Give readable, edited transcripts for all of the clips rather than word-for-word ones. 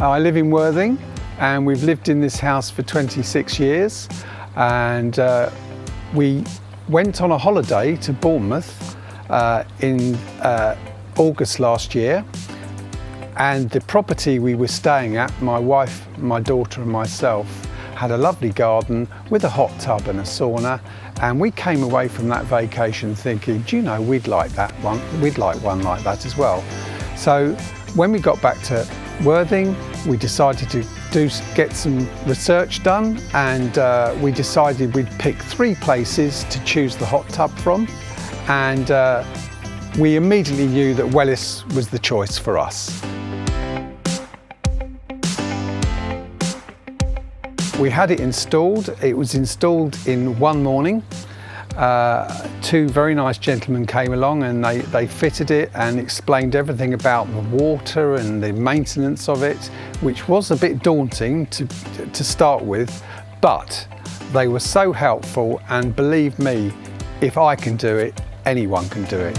I live in Worthing and we've lived in this house for 26 years, and we went on a holiday to Bournemouth in August last year, and the property we were staying at, my wife, my daughter and myself, had a lovely garden with a hot tub and a sauna, and we came away from that vacation thinking, do you know, we'd like one like that as well. So when we got back to Worthing, we decided to get some research done, and we decided we'd pick 3 places to choose the hot tub from, and we immediately knew that Wellis was the choice for us. We had it installed. It was installed in one morning. 2 very nice gentlemen came along and they fitted it and explained everything about the water and the maintenance of it, which was a bit daunting to start with, but they were so helpful, and believe me, if I can do it, anyone can do it.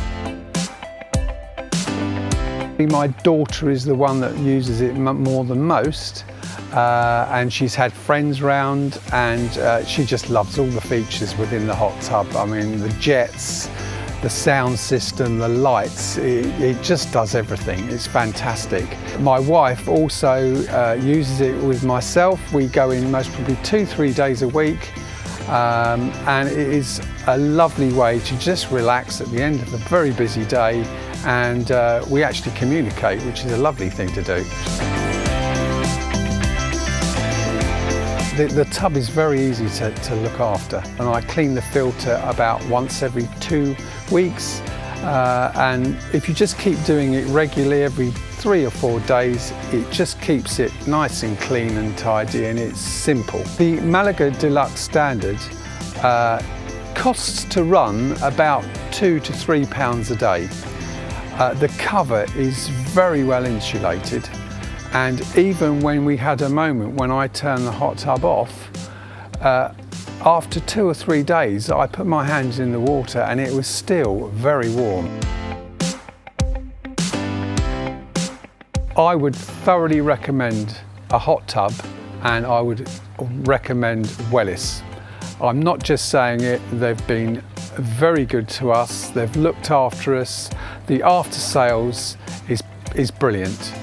My daughter is the one that uses it more than most. And she's had friends round, and she just loves all the features within the hot tub. I mean, the jets, the sound system, the lights, it just does everything. It's fantastic. My wife also uses it with myself. We go in most probably 2-3 days a week, and it is a lovely way to just relax at the end of a very busy day, and we actually communicate, which is a lovely thing to do. The tub is very easy to look after, and I clean the filter about once every 2 weeks, and if you just keep doing it regularly every 3 or 4 days, it just keeps it nice and clean and tidy, and it's simple. The Malaga Deluxe Standard costs to run about £2 to £3 a day. The cover is very well insulated. And even when we had a moment when I turned the hot tub off, after 2 or 3 days, I put my hands in the water and it was still very warm. I would thoroughly recommend a hot tub, and I would recommend Wellis. I'm not just saying it, they've been very good to us, they've looked after us, the after sales is brilliant.